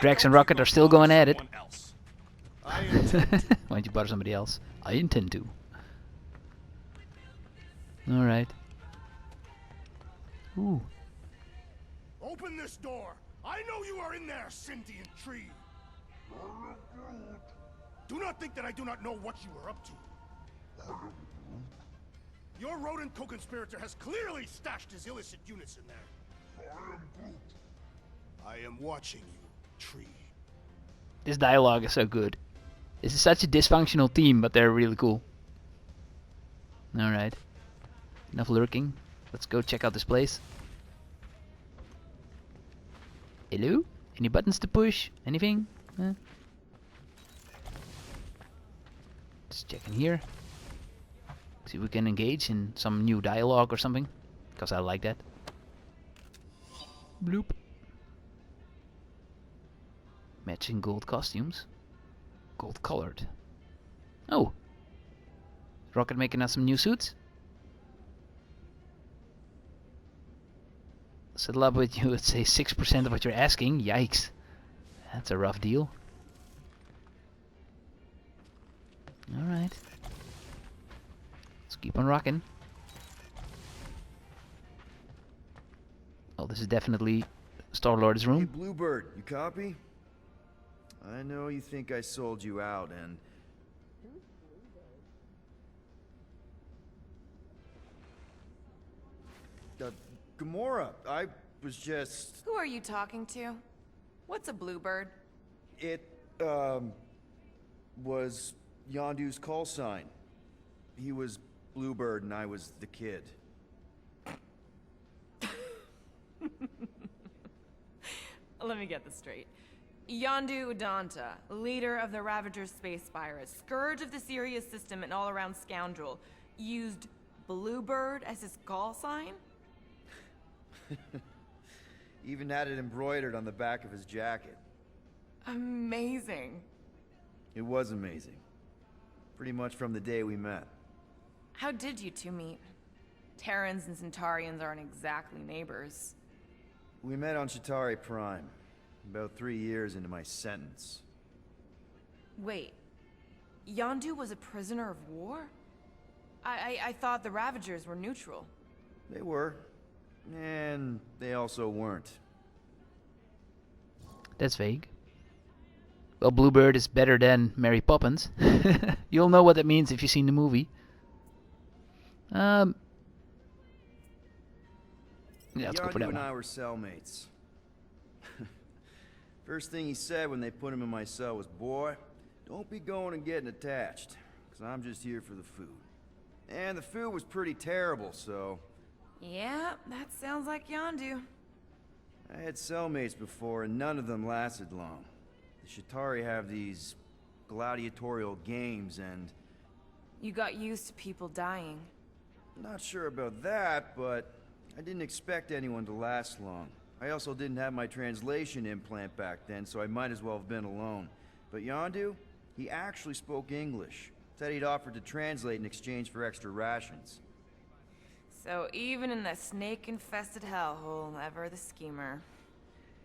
Drax and Rocket are still going at it. I intend to. Why don't you bother somebody else? I intend to. Alright. Ooh. Open this door. I know you are in there, sentient tree. Do not think that I do not know what you are up to. Your rodent co-conspirator has clearly stashed his illicit units in there. I am watching you, tree. This dialogue is so good. This is such a dysfunctional team, but they're really cool. Alright. Enough lurking. Let's go check out this place. Hello? Any buttons to push? Anything? Let's check in here. See if we can engage in some new dialogue or something. Because I like that. Bloop. Matching gold costumes. Gold colored. Oh. Is Rocket making us some new suits? Settle up with you at say 6% of what you're asking. Yikes. That's a rough deal. Alright. Let's keep on rocking. Oh, this is definitely Star-Lord's room. Hey, Bluebird, you copy? I know you think I sold you out, and... Gamora, I was just... Who are you talking to? What's a bluebird? It, was Yondu's call sign. He was Bluebird and I was the kid. Let me get this straight. Yondu Udanta, leader of the Ravager space virus, scourge of the Sirius system and all-around scoundrel, used Bluebird as his call sign? Even had it embroidered on the back of his jacket. Amazing. It was amazing. Pretty much from the day we met. How did you two meet? Terrans and Centaurians aren't exactly neighbors. We met on Chitauri Prime, about 3 years into my sentence. Wait, Yondu was a prisoner of war? I thought the Ravagers were neutral. They were. And they also weren't. That's vague. Well, Bluebird is better than Mary Poppins. You'll know what that means if you've seen the movie. Yeah, let's go for that Yondu and one. I were cellmates. First thing he said when they put him in my cell was, "Boy, don't be going and getting attached, because I'm just here for the food." And the food was pretty terrible, so... Yeah, that sounds like Yondu. I had cellmates before, and none of them lasted long. The Chitauri have these gladiatorial games, and... You got used to people dying. Not sure about that, but I didn't expect anyone to last long. I also didn't have my translation implant back then, so I might as well have been alone. But Yondu, he actually spoke English. Said he'd offered to translate in exchange for extra rations. So even in the snake-infested hellhole, ever the schemer.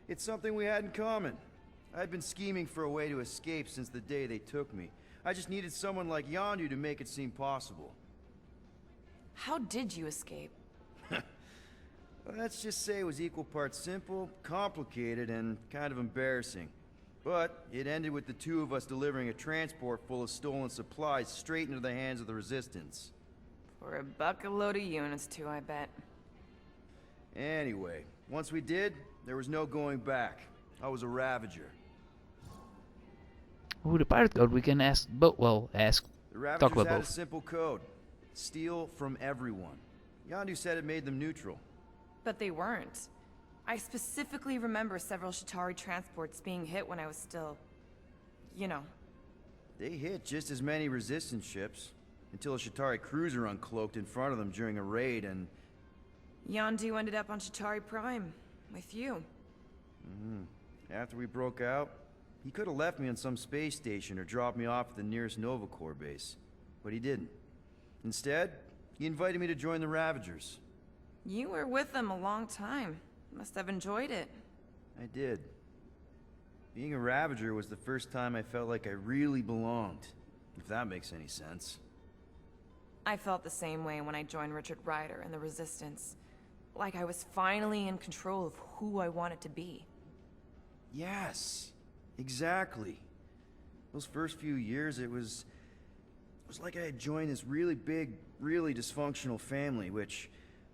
It's something we had in common. I'd been scheming for a way to escape since the day they took me. I just needed someone like Yondu to make it seem possible. How did you escape? Let's just say it was equal parts simple, complicated, and kind of embarrassing. But it ended with the two of us delivering a transport full of stolen supplies straight into the hands of the Resistance. For a bucket-load of units, too, I bet. Anyway, once we did, there was no going back. I was a Ravager. Ooh, the pirate code we can ask, but well, ask. The Talk Ravagers about had a both. simple code. Steal from everyone. Yondu said it made them neutral. But they weren't. I specifically remember several Chitauri transports being hit when I was still... you know. They hit just as many Resistance ships, until a Chitauri cruiser uncloaked in front of them during a raid, and... Yondu ended up on Chitauri Prime, with you. After we broke out, he could have left me on some space station or dropped me off at the nearest Nova Corps base. But he didn't. Instead, he invited me to join the Ravagers. You were with them a long time. Must have enjoyed it. I did. Being a Ravager was the first time I felt like I really belonged, if that makes any sense. I felt the same way when I joined Richard Rider and the Resistance. Like I was finally in control of who I wanted to be. Yes, exactly. Those first few years, it was like I had joined this really big, really dysfunctional family, which,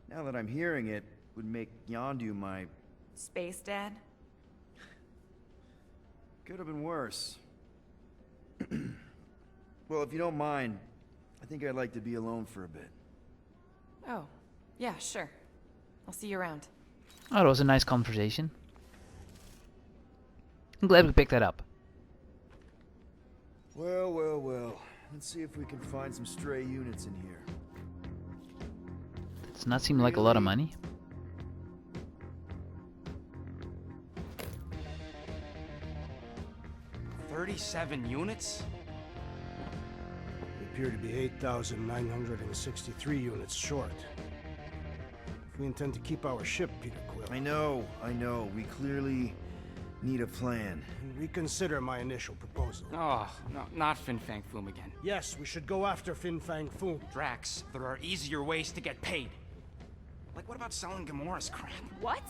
now that I'm hearing it, would make Yondu my... Space Dad? Could have been worse. Well, if you don't mind, I think I'd like to be alone for a bit. Oh, yeah, sure. I'll see you around. Oh, that was a nice conversation. I'm glad we picked that up. Well, well, well. Let's see if we can find some stray units in here. Does not seem like a lot of money. $37 units? We appear to be 8,963 units short. If we intend to keep our ship, Peter Quill, I know. We clearly need a plan. reconsider my initial proposal. Oh, no, not Fin Fang Foom again. Yes, we should go after Fin Fang Foom. Drax, there are easier ways to get paid. Like, what about selling Gamora's crap? What?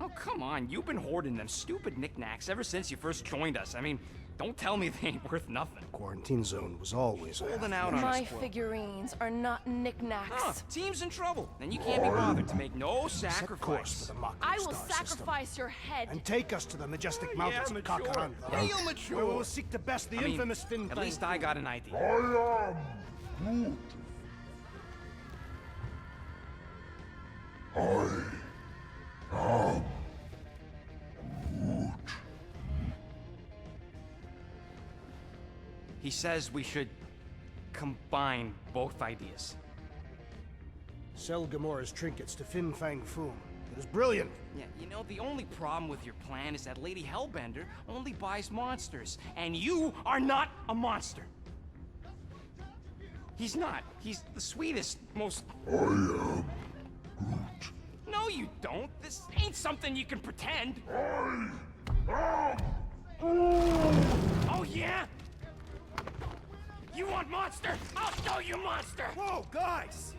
Oh, come on, you've been hoarding them stupid knickknacks ever since you first joined us. I mean, don't tell me they ain't worth nothing. Quarantine zone was always Holding out on My us, Quill. figurines are not knickknacks. Huh, team's in trouble, and you can't be bothered to make no Set course for sacrifice. the Mako I will star sacrifice system, your head. and take us to the majestic Yeah, mountains of mature. Kakaranda, Real mature. where we will seek to best the I mean, infamous Fin at Fang least I got an idea. He says we should combine both ideas. Sell Gamora's trinkets to Fin Fang Foom. It is brilliant. Yeah, you know, the only problem with your plan is that Lady Hellbender only buys monsters, and you are not a monster. He's not. He's the sweetest, most... I am Groot. No, you don't. This ain't something you can pretend. Oh, yeah? You want monster? I'll show you monster! Whoa, guys!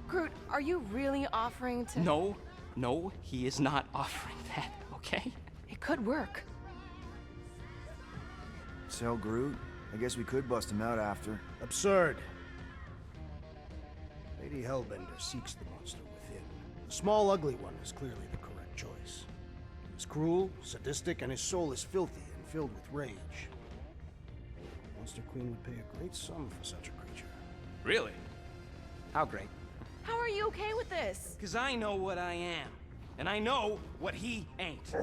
Groot, are you really offering to... No, he is not offering that, okay? It could work. Sell Groot? I guess we could bust him out after. Absurd. Lady Hellbender seeks the monster within. The small, ugly one is clearly the correct choice. He is cruel, sadistic, and his soul is filthy and filled with rage. Monster Queen would pay a great sum for such a creature. Really? How great? How are you okay with this? Because I know what I am. And I know what he ain't.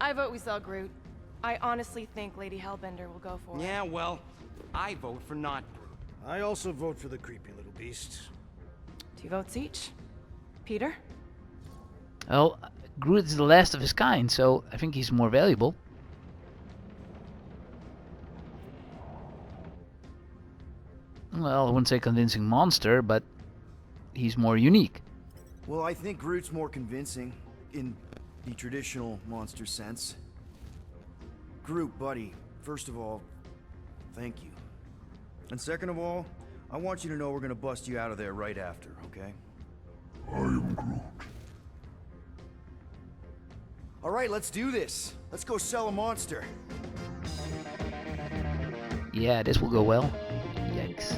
I vote we sell Groot. I honestly think Lady Hellbender will go for it. Yeah, well, I vote for not Groot. I also vote for the creepy little beast. 2 votes each. Peter? Well, Groot is the last of his kind, so I think he's more valuable. Well, I wouldn't say convincing monster, but he's more unique. Well, I think Groot's more convincing, in the traditional monster sense. Groot, buddy, first of all, thank you. And second of all, I want you to know we're gonna bust you out of there right after, okay? I am Groot. Alright, let's do this. Let's go sell a monster. Yeah, this will go well. Yikes.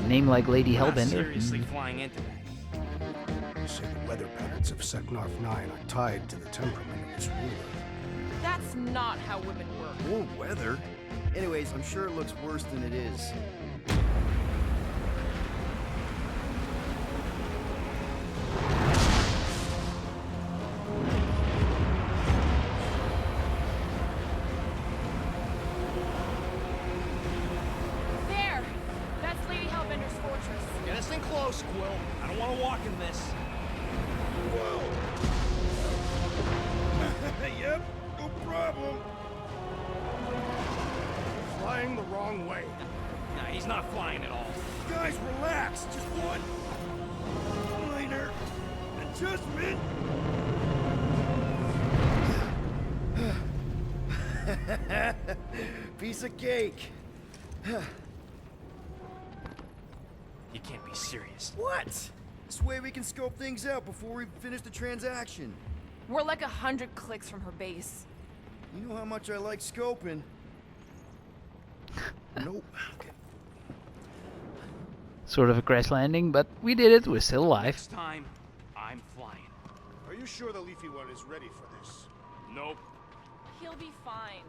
Name like Lady Not Hellbender. seriously flying into that. They say the weather patterns of Seknarf 9 are tied to the temperament of its ruler. That's not how women work. More weather? Anyways, I'm sure it looks worse than it is. There! That's Lady Hellbender's fortress. Get us in close, Quill. I don't want to walk in this. Yep, no problem. Flying the wrong way. Nah, he's not flying at all. Guys, relax. Just one. adjustment. Piece of cake. You can't be serious. What? This way we can scope things out before we finish the transaction. We're like 100 clicks from her base. You know how much I like scoping. Nope. Okay. Sort of a crash landing, but we did it. We're still alive. Next time, I'm flying. Are you sure the leafy one is ready for this? Nope. He'll be fine.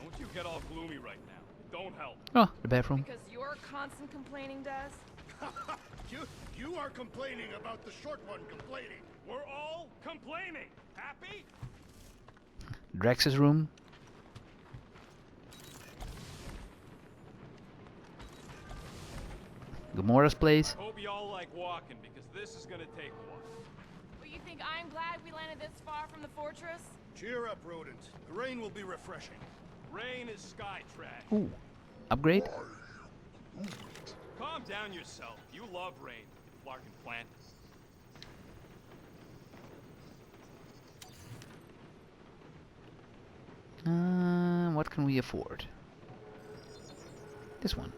Don't you get all gloomy right now. Don't help. Oh, the bathroom. Because your constant complaining does? You are complaining about the short one complaining. We're all complaining. Happy? Drax's room. Gamora's place. Hope y'all like walking because this is gonna take a while. But you think I'm glad we landed this far from the fortress? Cheer up, rodent. The rain will be refreshing. Rain is sky trash. Ooh, upgrade. Calm down yourself. You love rain, Larkin plant. What can we afford? This one.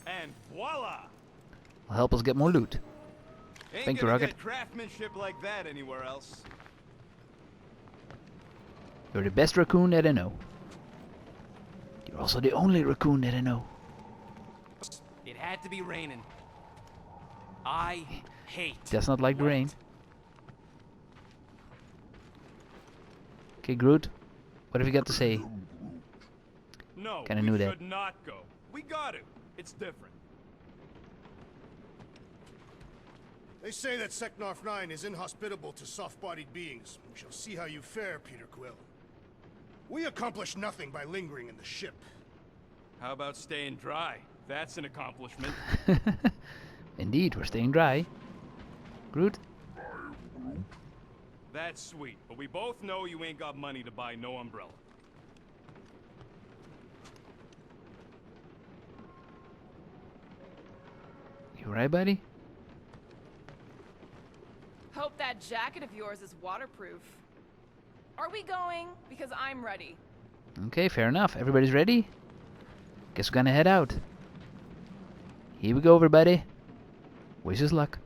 And voila! Will help us get more loot. Ain't Thank you, gonna Rocket. get craftsmanship like that anywhere else. You're the best raccoon that I know. You're also the only raccoon that I know. It had to be raining. I hate. Does not like the wet. rain. Okay, Groot. What have you got to say? No, Kinda we knew that. should not go. We got to. It's different. They say that Seknarf 9 is inhospitable to soft-bodied beings. We shall see how you fare, Peter Quill. We accomplish nothing by lingering in the ship. How about staying dry? That's an accomplishment. Indeed, we're staying dry. Groot? That's sweet, but we both know you ain't got money to buy no umbrella. You right, buddy? Hope that jacket of yours is waterproof. Are we going? Because I'm ready. Okay, fair enough. Everybody's ready? Guess we're gonna head out. Here we go, everybody. Wish us luck.